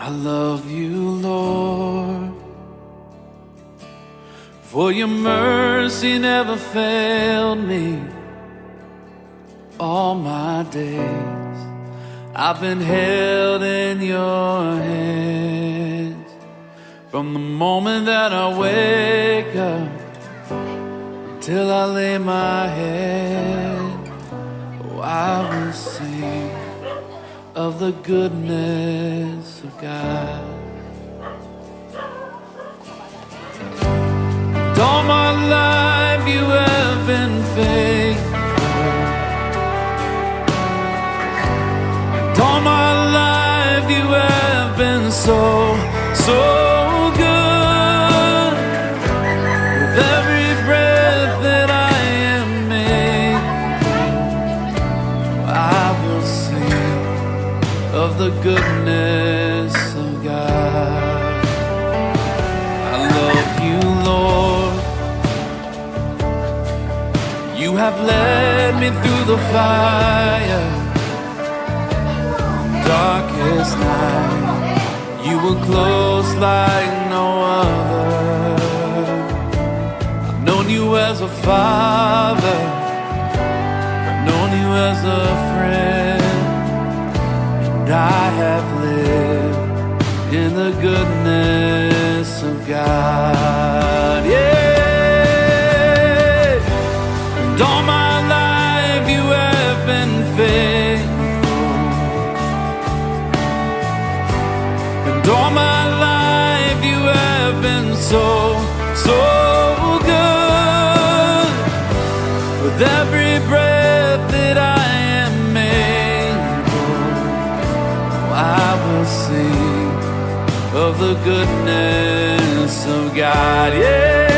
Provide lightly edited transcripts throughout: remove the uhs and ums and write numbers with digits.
I love you, Lord, for your mercy never failed me. All my days I've been held in your hands. From the moment that I wake up till I lay my head, oh, I will sing of the goodness of God. And all my life you have been faithful. And all my life you have been so good. With every breath that I am making, I will sing of the goodness of God. I love you, Lord. You have led me through the fire, darkest night. You were close like no other. I've known you as a father, I've known you as a friend, and I have lived in the goodness of God. Yeah, and all my life you have been faithful, and all my life you have been so good. With every breath that I am able, I will sing of the goodness of God. Yeah,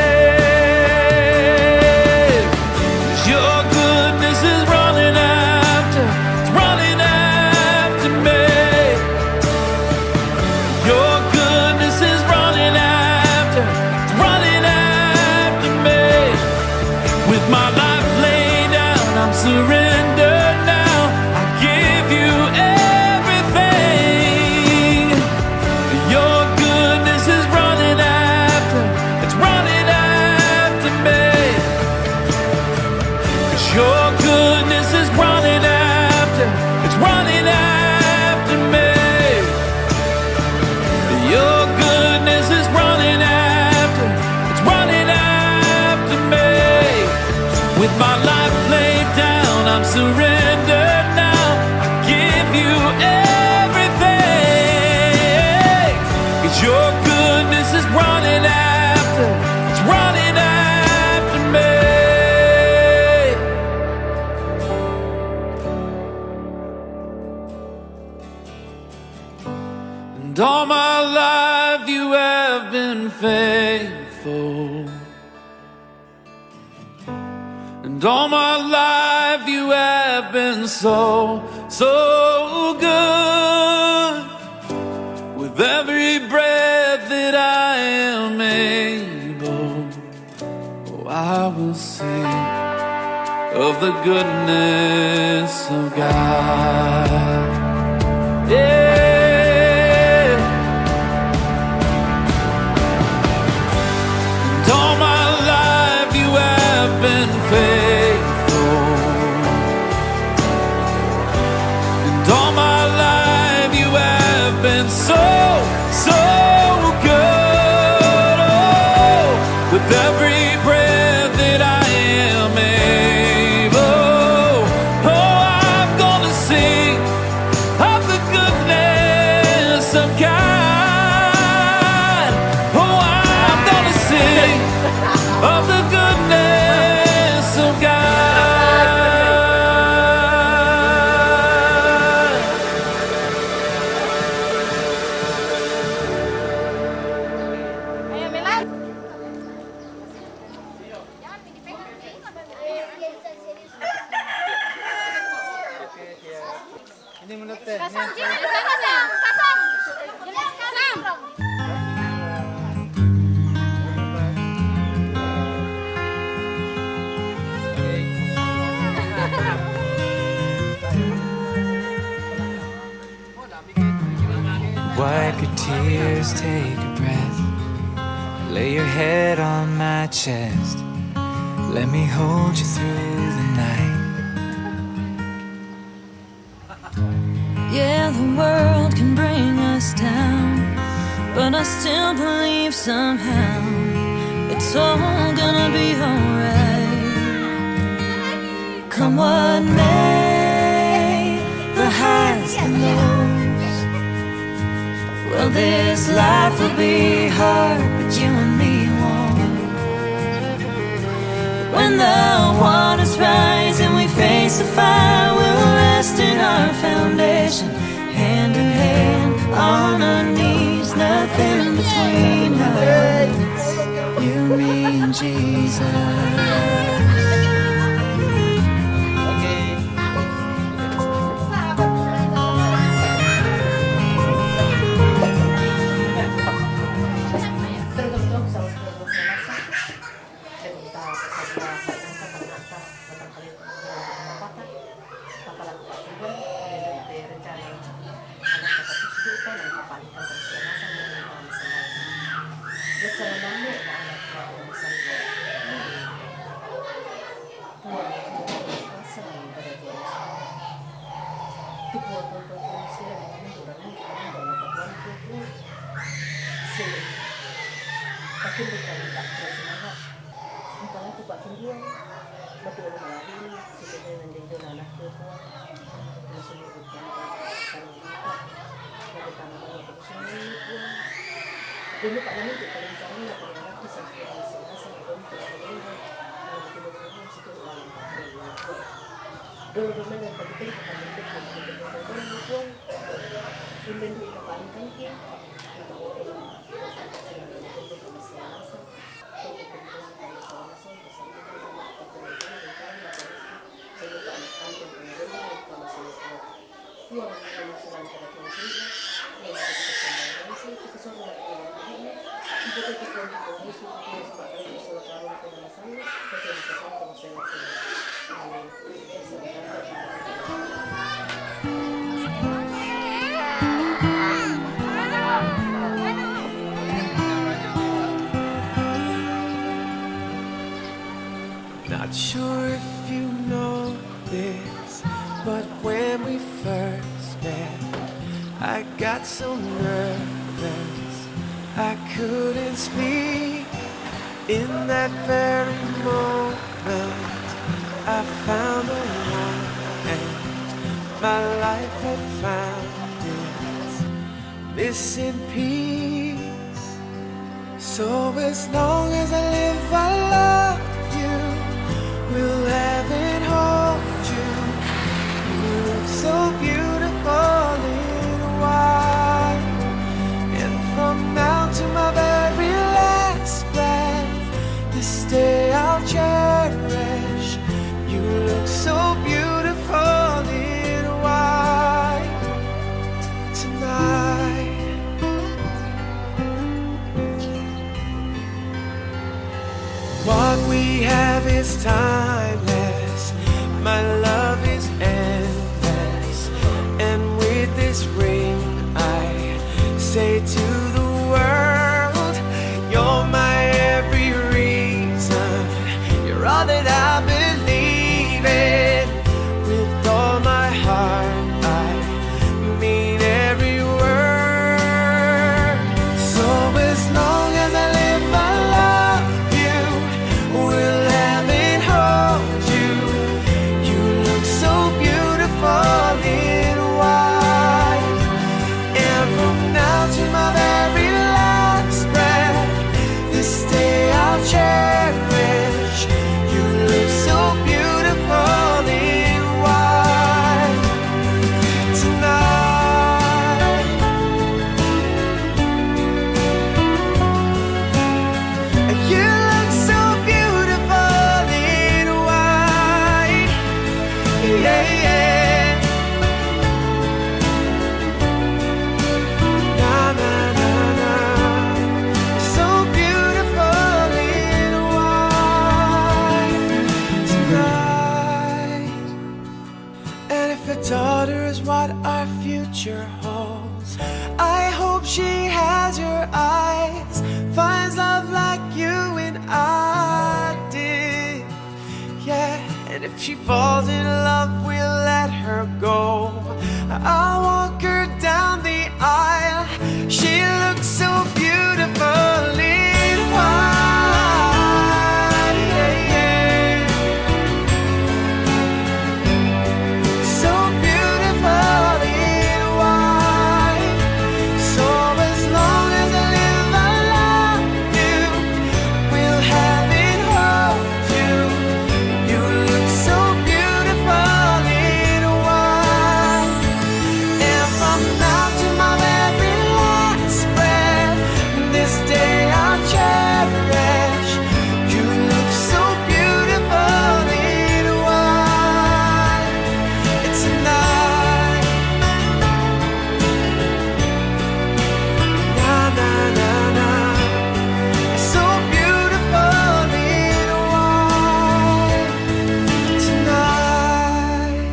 'cause your goodness is running after, it's running after me. Your goodness is running after, it's running after me. With my life laid down, I'm surrendered now. I give you everything. Your goodness is running after, it's running after me. 'Cause your goodness is running after, it's running after me. Your goodness is running after, it's running after me. With my life laid down, I'm surrendered now. I give you everything. 'Cause your goodness is running after, it's running after me. And all my life you have been faithful, and all my life you have been so good. With every breath that I am able, oh, I will sing of the goodness of God. Yeah, and all my life you have been faithful, and all my life you have been so good. Oh, with every breath that I am able, oh, I'm gonna sing of the goodness your tears, take a breath. Lay your head on my chest. Let me hold you through the night. Yeah, the world can bring us down, but I still believe somehow it's all gonna be alright. Come what may, the highs and lows. Well, this life will be hard, but you and me won't. When the waters rise and we face the fire, we'll rest in our foundation, hand in hand, on our knees, nothing between us, you, me, and Jesus. Not sure if you know this, but when we first met, I got so nervous I couldn't speak. In that very moment, I found the one, and my life had found its missing piece. So as long as I live, I love you. Will have and hold you. You look so beautiful in white, and from now to my very last breath, this day I'll cherish. You look so beautiful in white tonight. What we have is timeless. My love is endless. And with this ring I say to the world, you're my every reason. You're all that I believe in. With all my heart I mean every word. So as long as I live, I love you. Will have and hold you. You she falls in love, we'll let her go. I'll walk her down the aisle. She looks so beautiful in white, yeah, yeah. So beautiful in white. So as long as I live, I love you. We'll have it, hold you. You look so beautiful in white. And from now to my very last breath, this day I'll cherish. You look so beautiful in white. It's a night. Na na na na. So beautiful in white tonight.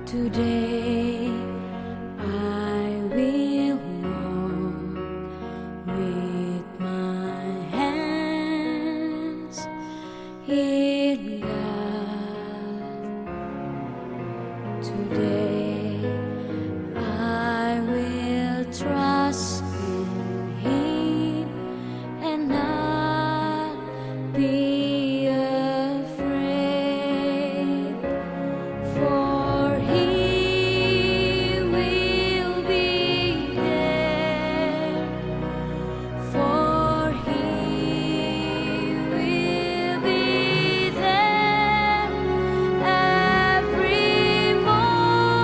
Today I will walk with my hands in God. Today I will trust in Him and not be afraid. For He will be there. For He will be there every morning.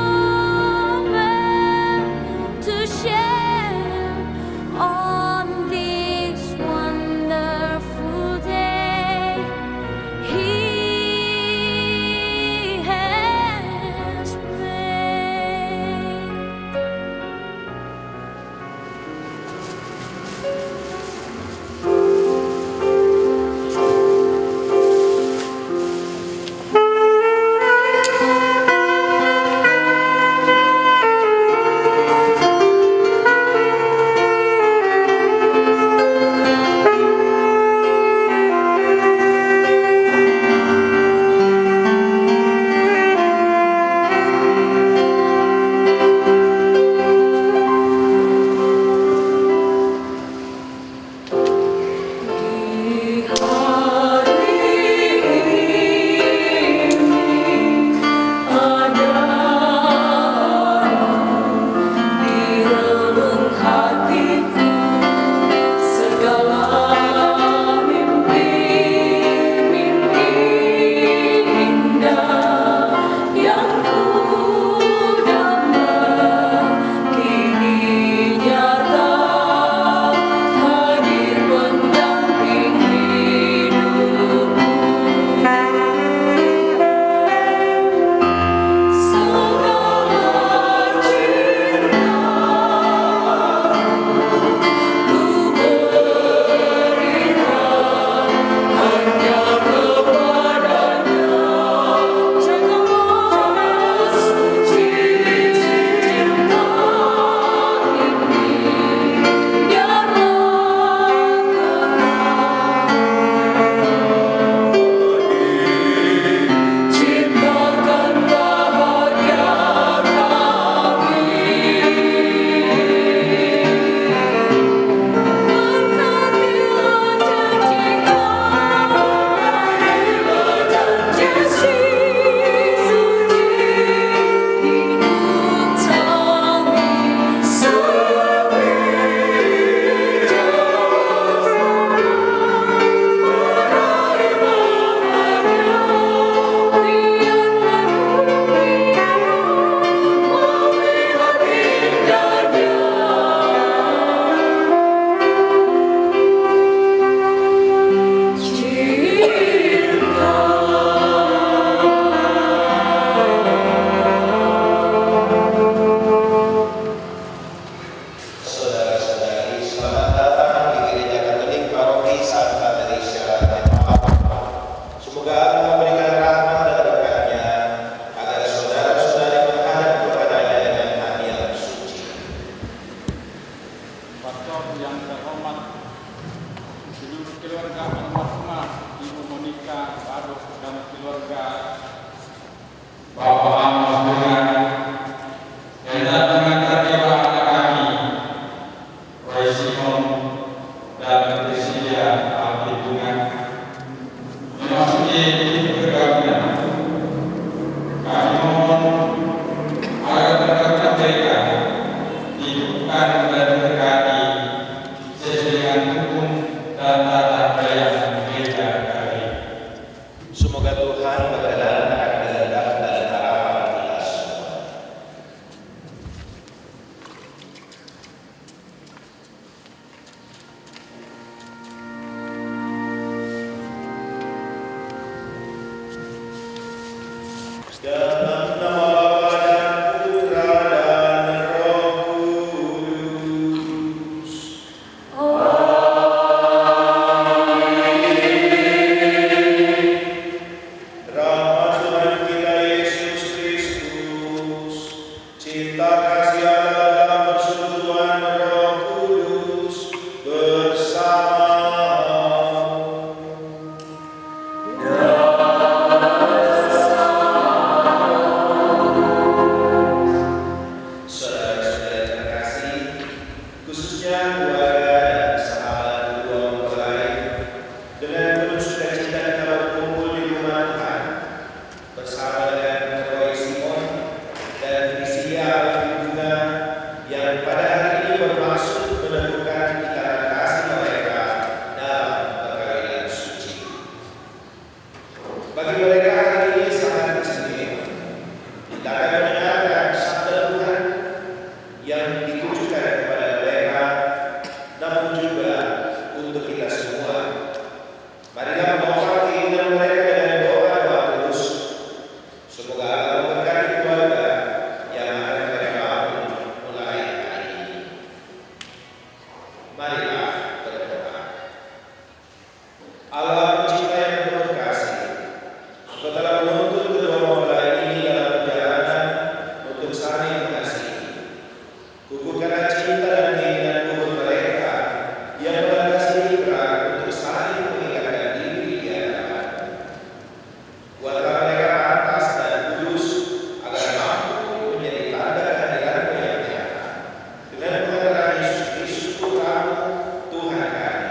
Semoga Tuhan berkenan akan kehendak dan harapan kita semua. Dalam nama Bapa dan Putra dan Roh Kudus. Rahmat Tuhan kita Yesus Kristus, cinta kasih Allah dalam persekutuan Roh Kudus bersama. Saudara-saudara terkasih, khususnya keluarga dan sahabat kedua mempelai, dengan penuh sukacita kita berkumpul di rumah Tuhan bersama dengan Roy Simon dan Frisia Alvin yang pada hari ini bermaksud menentukan ikatan kasih mereka dalam perkawinan suci. Bagi mereka hari ini sangat istimewa. Kita akan mendengarkan sabda Tuhan yang ditujukan kepada mereka, namun juga untuk kita semua. Marilah menopang keinginan mereka dengan doa-doa kudus. Semoga Allah memberkati keluarga yang akan mereka bangun mulai hari ini. Marilah berdoa. Allah pencipta yang penuh kasih, Engkau telah menuntun kedua mempelai ini dalam perjalanan untuk saling mengasihi. Kukuhkanlah cinta dan keinginan kubur mereka yang melandasi ikrar untuk saling mengikatkan diri di hadapan-Mu. Buatlah mereka pantas dan kudus agar mampu menjadi tanda kehadiran-Mu yang nyata. Dengan pengantaran Yesus Kristus Putra-Mu, Tuhan kami,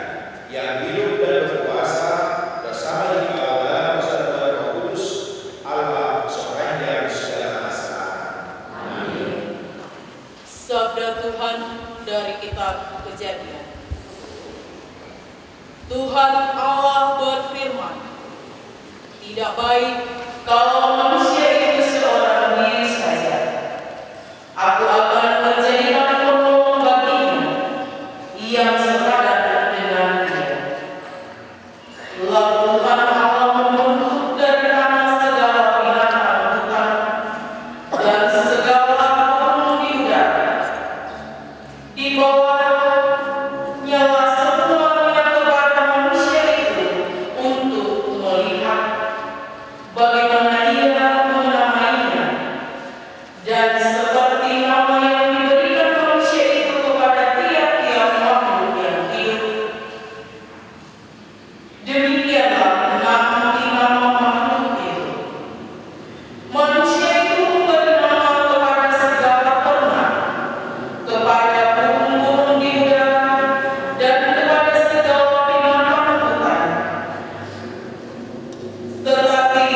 yang hidup dan berkuasa bersama Dikau dalam persatuan Roh Kudus, Allah sepanjang segala masa. Sabda Tuhan dari kitab Kejadian. Tuhan Allah berfirman, tidak baik kalau manusia itu seorang diri saja. Aku akan menjadikan penolong baginya yang sepadan dengan dia. Lalu Tuhan Allah membentuk dari tanah segala binatang hutan dan segala burung di udara. Dibawanya semuanya kepada manusia itu untuk melihat bagaimana ia menamainya. Dan seperti nama yang diberikan manusia itu kepada tiap-tiap makhluk yang hidup, demikianlah nanti nama makhluk itu. Manusia itu memberi nama kepada segala ternak, kepada burung-burung di udara, dan kepada segala binatang hutan. Tetapi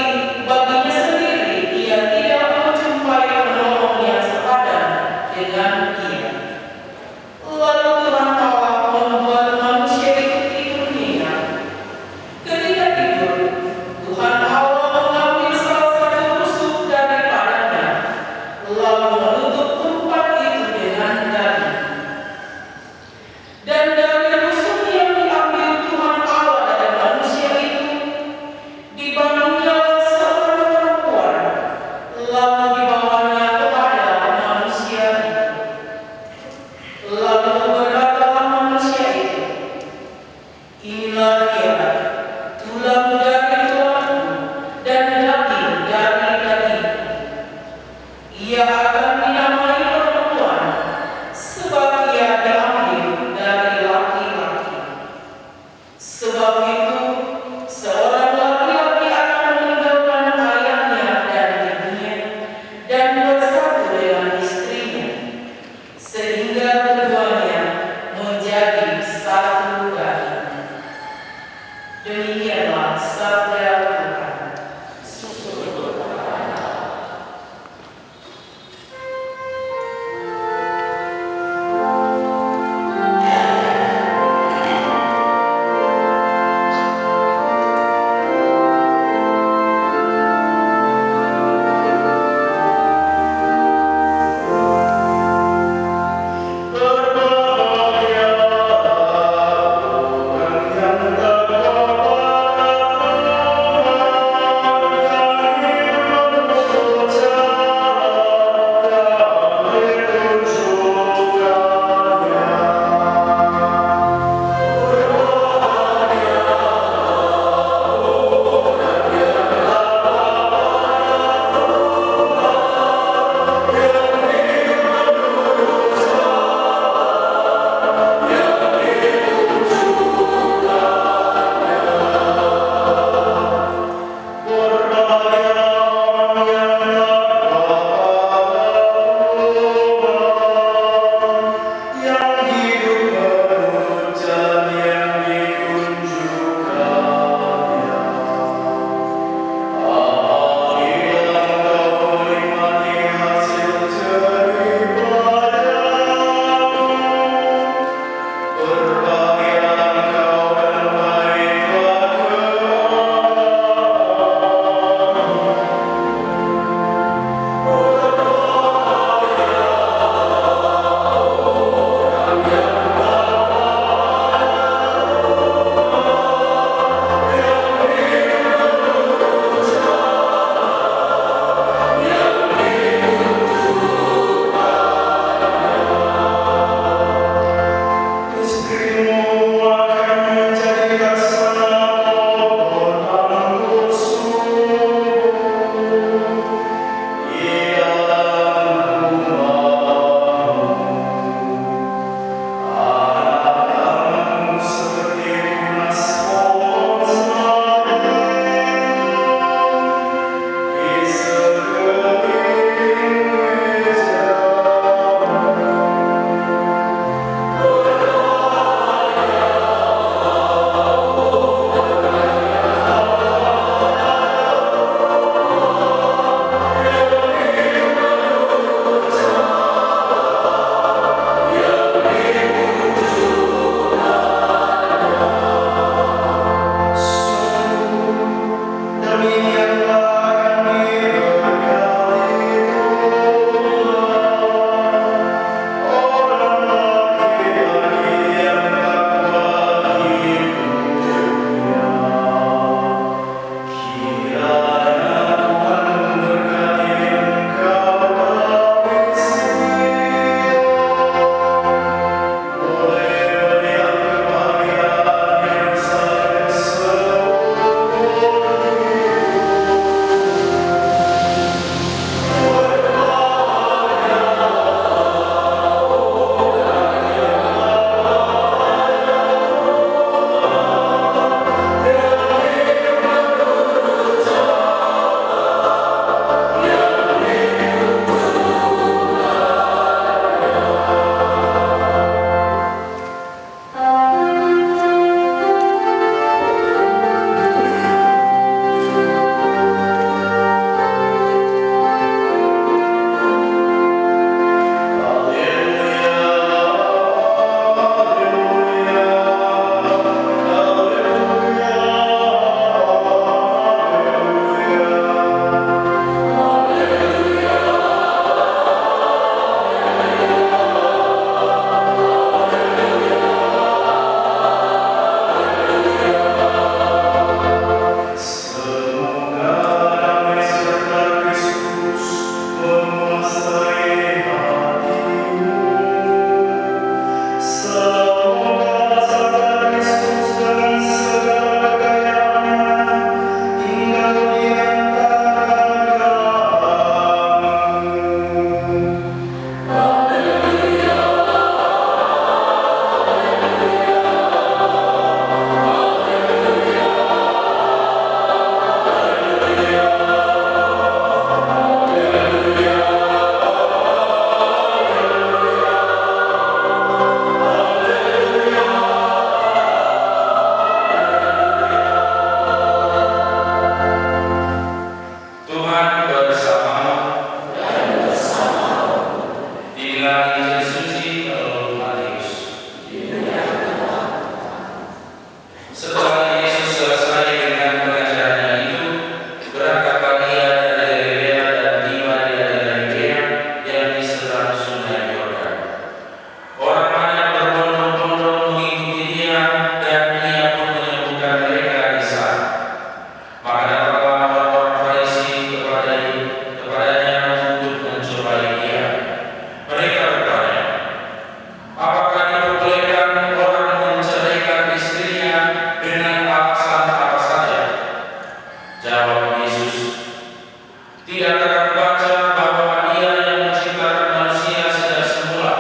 Tidak akan baca bahwa Dia yang menciptakan manusia sejak semula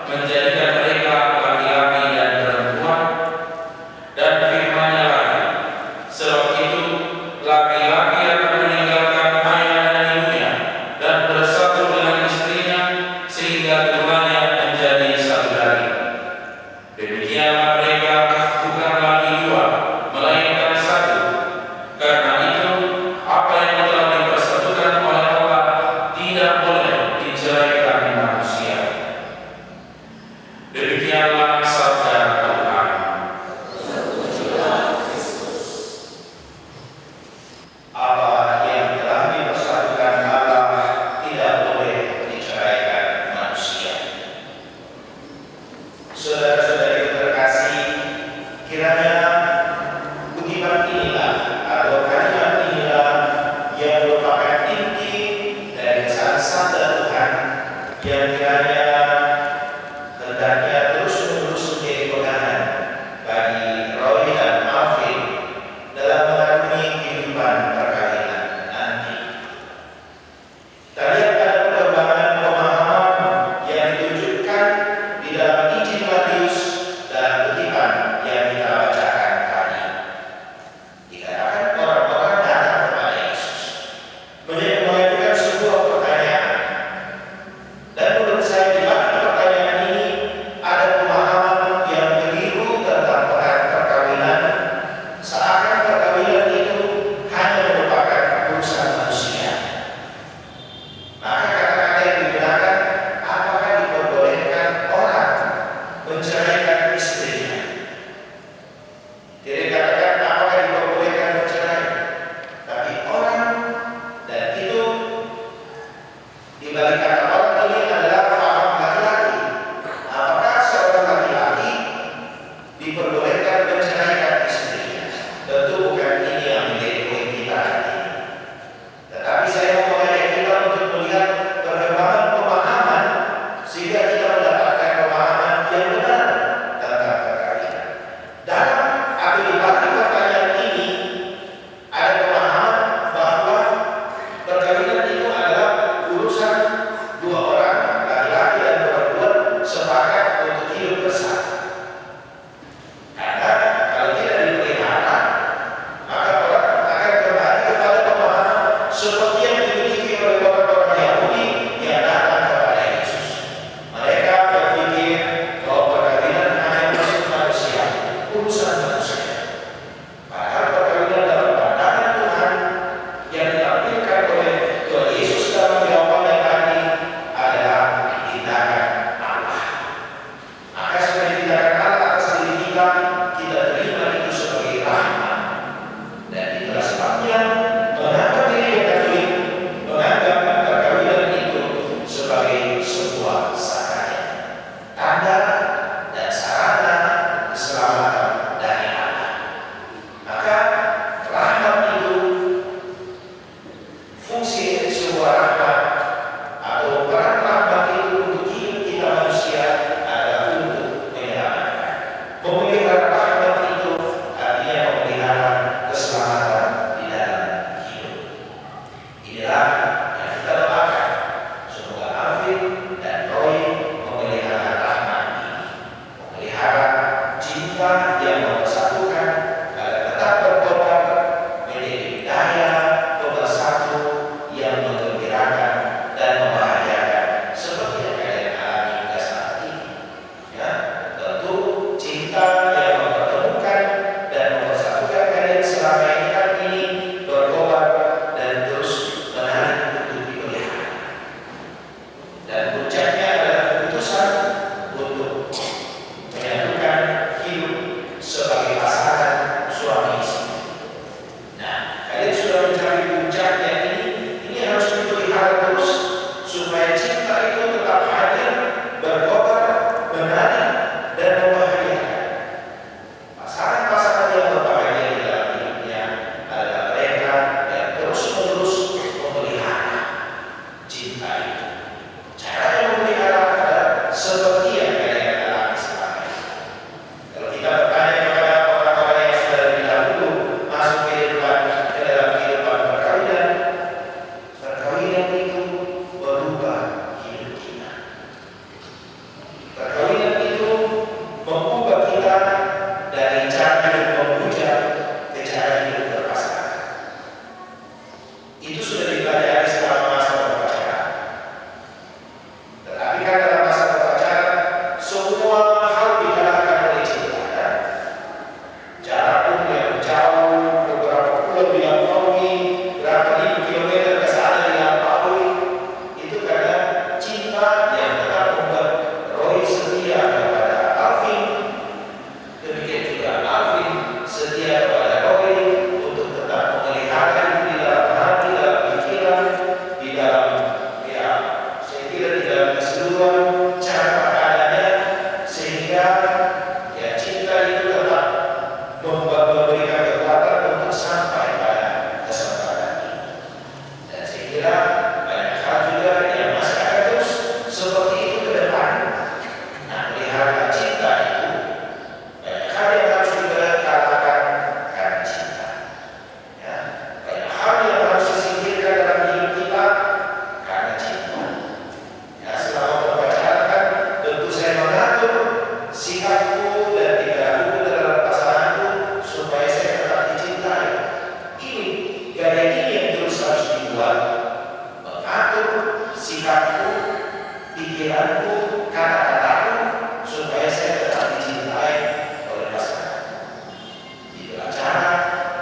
menjadikan mereka laki-laki dan perempuan, dan firman-Nya lagi, sebab itu laki-laki akan meninggalkan ayah dan ibunya dan bersatu dengan istrinya sehingga keduanya menjadi satu daging. Demikianlah mereka bukan lagi dua, melainkan satu. Karena itu, apa yang telah dipersatukan oleh Allah tidak boleh diceraikan manusia. Demikianlah sabda Tuhan. Apa yang telah dipersatukan Allah tidak boleh diceraikan manusia. Saudara-saudari terkasih, kiranya kutipan inilah atau kalimat inilah yang merupakan inti dari sabda Tuhan yang kiranya hendaknya terus-menerus menjadi pegangan bagi Roy dan Alvin dalam mengarungi kehidupan perkawinan nanti. Kita lihat ada perkembangan pemahaman yang ditunjukkan di dalam Injil Matius dalam kutipan yang kita bacakan tadi. Dikatakan orang-orang datang kepada Yesus mengajukan sebuah pertanyaan, dan menurut saya di balik pertanyaan ini ada pemahaman yang keliru tentang peran perkawinan, seakan perkawinan itu hanya merupakan urusan manusia. Maka kata-kata yang digunakan, apakah diperbolehkan orang menceraikan istrinya? Tidak dikatakan apakah diperbolehkan bercerai, tapi orang, dan itu di balik kata orang ini adalah paham laki-laki. Apakah seorang laki-laki diperbolehkan menceraikan istrinya? Tentu bukan ini yang menjadi poin kita hari ini. Tetapi saya mau mengajak kita untuk melihat perkembangan pemahaman sehingga kita mendapatkan pemahaman yang benar tentang perkawinan. Dalam atau di balik pertanyaan ini ada pemahaman bahwa perkawinan itu adalah urusan dua orang, laki-laki dan perempuan, sepakat untuk hidup bersama. Karena kalau tidak dipelihara, maka orang akan kembali kepada pemahaman seperti yang dimiliki oleh orang-orang Yahudi yang datang kepada Yesus. Mereka berpikir bahwa perkawinan hanya urusan manusia, urusan manusia. Padahal perkawinan dalam pandangan Tuhan yang ditampilkan oleh Tuhan Yesus dalam jawabannya tadi adalah tindakan Allah. Maka sebagai tindakan Allah atas diri kita, kita terima itu sebagai rahmat. Dan itulah sebabnya mengapa diri Katolik menganggap perkawinan itu sebagai sebuah sakrament, tanda dan sarana keselamatan dari Allah. Maka rahmat itu, fungsi sebuah rahmat atau peran rahmat itu untuk hidup kita manusia adalah untuk menyelamatkan. Memelihara rahmat itu artinya memelihara keselamatan di dalam hidup. Inilah yang kita doakan. Semoga Alvin dan Roy memelihara rahmat ini, memelihara cinta yang mempersatukan agar tetap berkobar menjadi daya pemersatu yang itu sudah dipelajari selama masa berpacaran. Tetapi kan dalam masa berpacaran semua hal dikalahkan oleh cinta. Kan? Jarak pun yang jauh, beberapa bulan dilampaui, berapa ribu kilometer ke sana dilampaui, itu karena cinta yang tetap membuat Roy setia kepada Alvin. Demikian juga Alvin setia kepada Roy untuk tetap memelihara itu di dalam hati, dalam pikiran, di dalam ya saya kira di dalam keseluruhan cara berpakaiannya, sehingga ya cinta itu tetap memberikan kekuatan untuk sampai pada kesempatan ini. Dan saya kira banyak hal juga yang masih akan terus seperti itu ke depan. Nah, melihara cinta itu banyak hal yang harus kita kalahkan karena cinta. Ya, banyak hal yang harus disingkirkan dalam hidup kita karena cinta. Ya, selama berpacaran kan tentu saya mengatur sikapku dan tingkahku dalam pasanganku supaya saya tetap dicintai. Ini gaya ini yang terus harus dibuat, mengatur sikapku, pikiranku, kata-kataku supaya saya tetap dicintai oleh pasangan. Itulah cara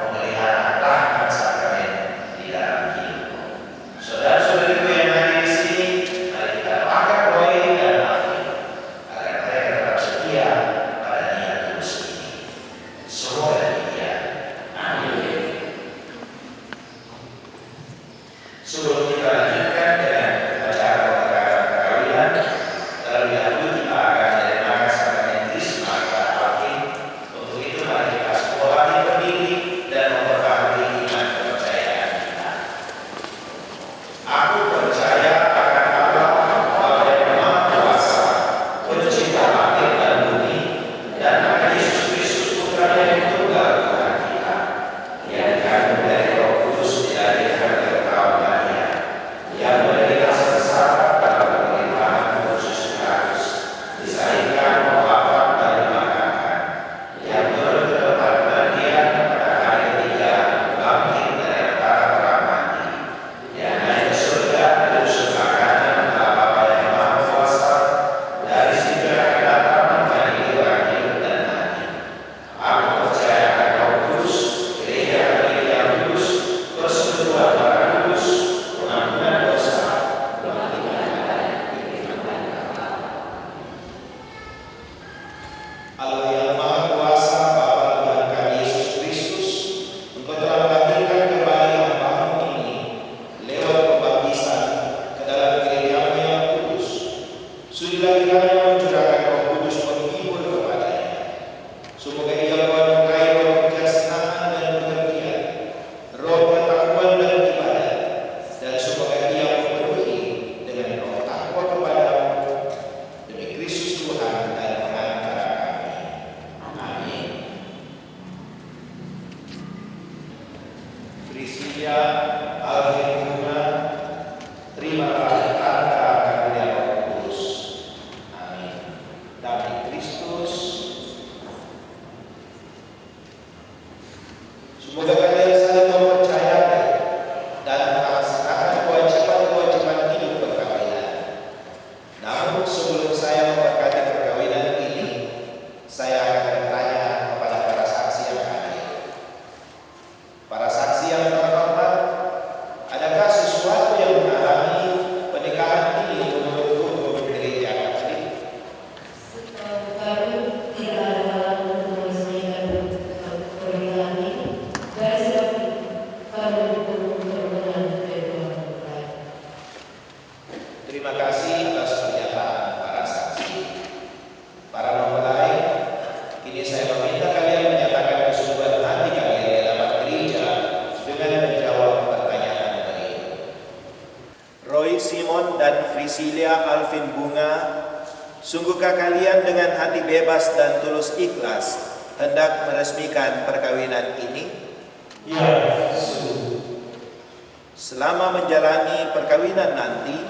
memelihara tahapan sakramen di dalam hidup. Saudara-saudariku yang hadir di sini, mari kita doakan Roy dan Alvin agar mereka tetap setia pada niat tulus ini. Semoga demikian. Amin. Sebelum kita lanjutkan dengan acara pemberkatan perkawinan, terlebih dahulu kita akan menerima sakramen Krisma kepada Alvin. Untuk itu mari kita semua berdiri dan memperbaharui iman kepercayaan kita. Aku percaya akan Allah, Bapa yang Maha Kuasa, Pencipta langit dan bumi, dan akan Yesus Kristus Putra yang tunggal Tuhan kita, yang dikandung dari Roh Kudus dari hati kaum Maria, yang menderita sengsara dalam pemerintahan Pontius Pilatus, disalibkan, wafat dan dimakamkan, yang menurut ketetapan Dia pada hari ketiga bangkit dari antara orang mati, yang naik ke surga dan sebelah kanan Allah Bapa yang Maha Kuasa, dari situ akan datang menjadi orang hidup dan mati. Aku percaya akan Roh Kudus, Gereja Katolik yang kudus, persekutuan darah kudus, pengampunan dosa, kebangkitan dari kehidupan. Allah yang Maha Kuasa, Bapa Tuhan kami Yesus Kristus, Engkau telah mengambilkan kembali hamba-Mu ini lewat pembaptisan ke dalam gereja-Mu yang kudus. Sudilah kiranya mencurahkan Roh Kudus menghibur kepadanya. Semoga Ia menganugerai roh kebijaksanaan dan pengertian, roh pengetahuan dan ibadat, dan semoga Ia memenuhi dengan roh takwa kepada-Mu demi Kristus Tuhan dan pengantara kami. Amin. Frisia Alvin Bunga, terimalah tanda karunia Roh Kudus. Amin. Damai Kristus. Semoga kalian saling mempercayai dan melaksanakan kewajiban-kewajiban hidup perkawinan. Namun sebelum saya memberkati perkawinan ini, saya akan bertanya kepada para saksi yang hadir. Para saksi yang terhormat, adakah sesuatu yang menghalangi pernikahan ini menurut hukum gereja Katolik? Kami tidak ada halangan untuk meresmikan pernikahan ini. Dari setiap kami dukung permohonan kedua mempelai. Terima kasih atas pernyataan para saksi. Para mempelai, kini saya meminta kalian menyatakan kesungguhan hati kalian di hadapan gereja dengan menjawab pertanyaan berikut. Roy Simon dan Frisilia Alvin Bunga, sungguhkah kalian dengan hati bebas dan tulus ikhlas hendak meresmikan perkawinan ini? Ya, sungguh. Selama menjalani perkawinan nanti,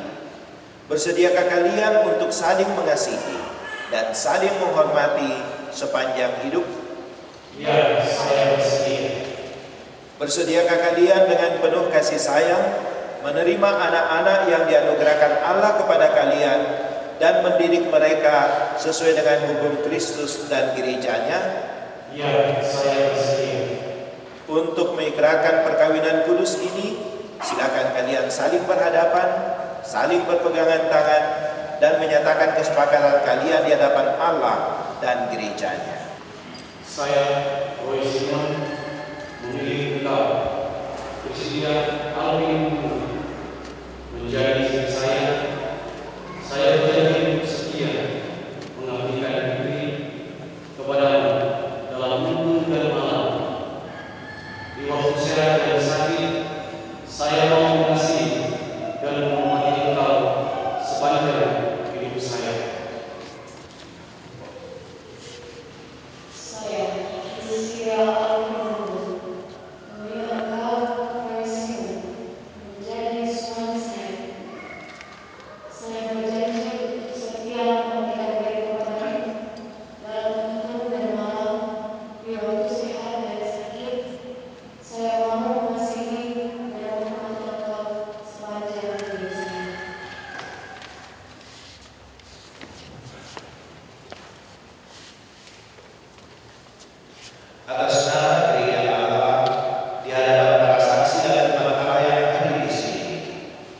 bersediakah kalian untuk saling mengasihi dan saling menghormati sepanjang hidup? Ya, saya bersedia. Bersediakah kalian dengan penuh kasih sayang menerima anak-anak yang dianugerahkan Allah kepada kalian dan mendidik mereka sesuai dengan hukum Kristus dan gerejanya? Ya, saya bersedia. Untuk mengikrarkan perkawinan kudus ini, silakan kalian saling berhadapan, saling berpegangan tangan, dan menyatakan kesepakatan kalian di hadapan Allah dan gerejanya. Saya, Roy Simon, memilih engkau, bersedia Alvin menjadi istri saya. Saya berjanji setia mengabdikan diri kepadamu dalam minggu dan malam. Di waktu sehat dan sakit, saya mau mengasihi dan menghormati engkau sepanjang hidup saya. Saya, Cecilia Alvin, memilih engkau, Roy Simon, menjadi suami saya. Saya berjanji setia mengabdikan diri kepadamu dalam minggu dan malam. Di waktu sehat dan sakit, saya mau mengasihi dan menghormati engkau sepanjang hidup saya. Atas nama gereja Allah, di hadapan para saksi dan teman Allah yang hadir di sini,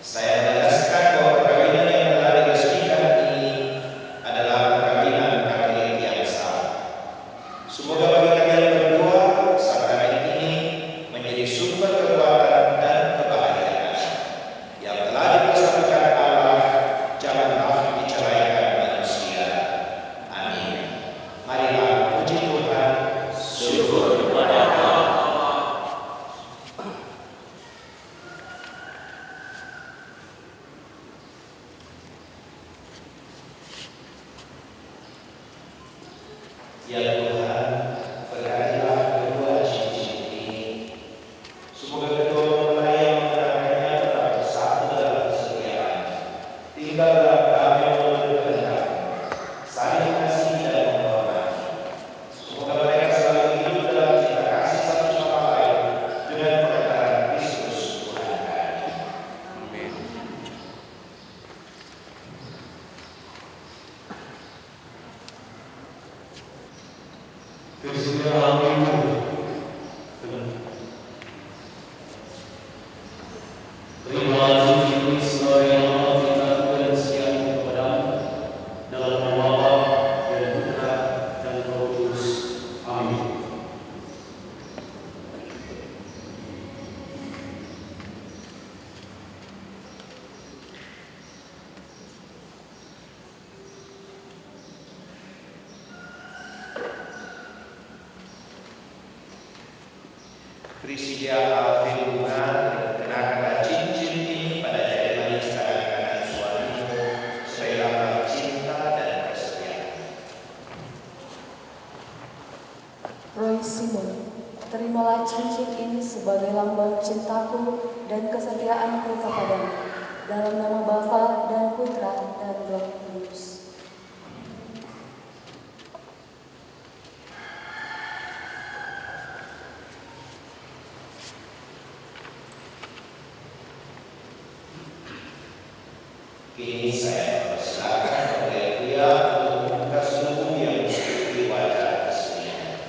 saya menegaskan bahwa perkawinan yang telah diresmikan ini adalah perkawinan Katolik yang sah. Semoga bagi kalian berdua, sakrament ini menjadi sumber kekuatan dan kebahagiaan. Yang telah dipersatukan Allah, janganlah diceraikan manusia. Amin. Marilah puji Tuhan. Syukur kepada Allah. Ya Tuhan, berkatilah kedua cincin ini. Semoga kedua mempelai yang mengenakannya tetap bersatu dalam kesetiaan, tinggal dalam damai menurut kehendak, saling mengasihi dan menghormati. Semoga mereka selalu hidup dalam cinta kasih satu sama lain dengan pengantaran Kristus Tuhan kami. Amin. Bersedia Alvin terimalah cincin ini sebagai amal cintaku dan setiaku kepadamu dalam nama Bapa dan Putra dan Roh Kudus. Amin. Prisidia Alvin Bunga, kenakanlah cincin ini pada jari manis tangan kanan suamimu, sebagai lambang cinta dan kesetiaan. Roy Simon, terimalah cincin ini sebagai lambang cintaku dan kesetiaanku kepadamu, dalam nama Bapa dan Putra dan Roh Kudus. Kini saya mempersilakan oleh dia untuk membuka seluruh yang di wajah resminya.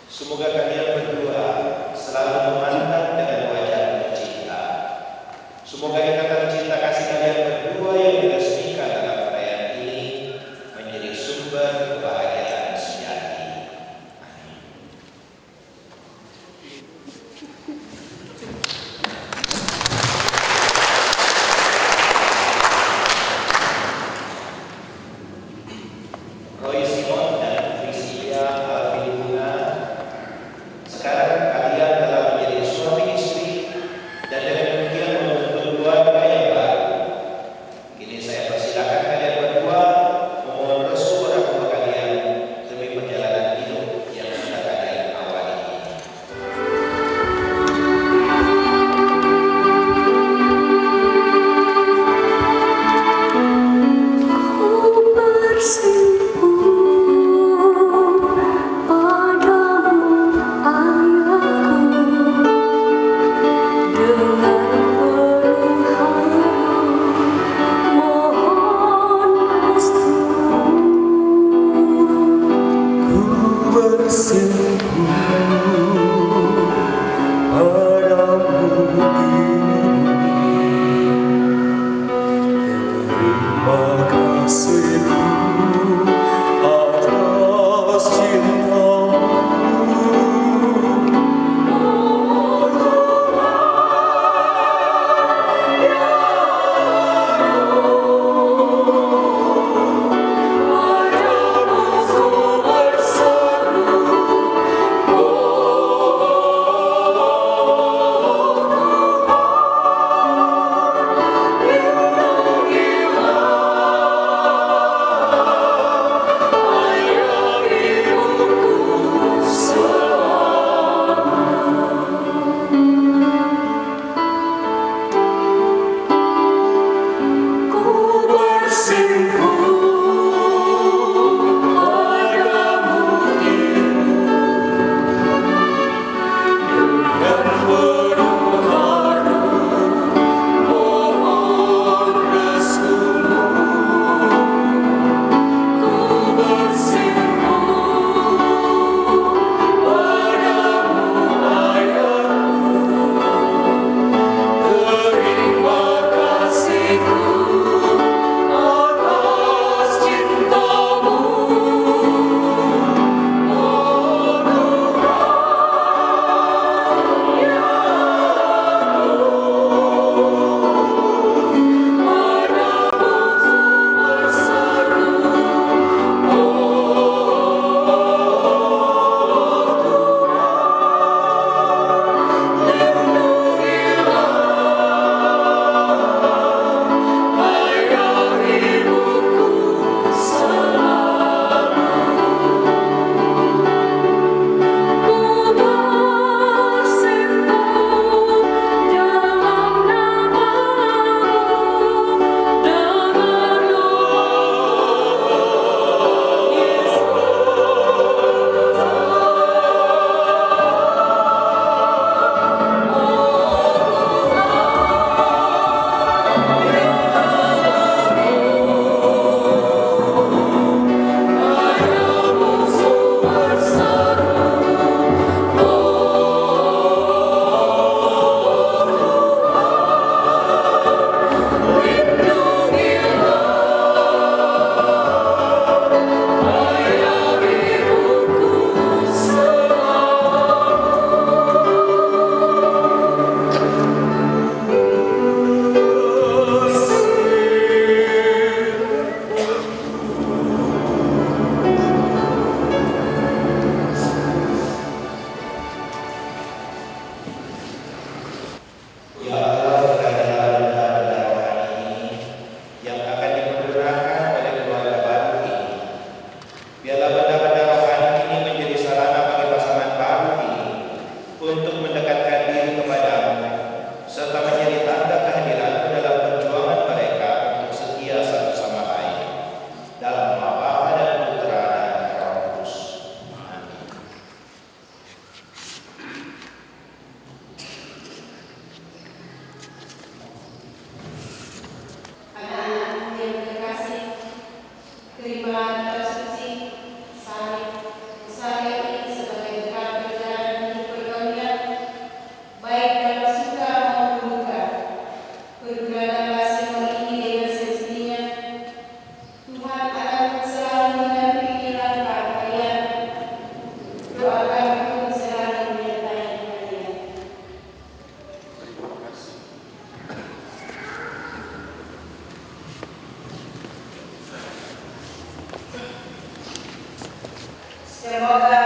Semoga kalian berdua selalu memandang dengan wajah penuh cinta. Semoga ikatan cinta kasih kalian berdua yang diresmikan dalam perayaan ini menjadi sumber kebahagiaan sejati. Amin. Semoga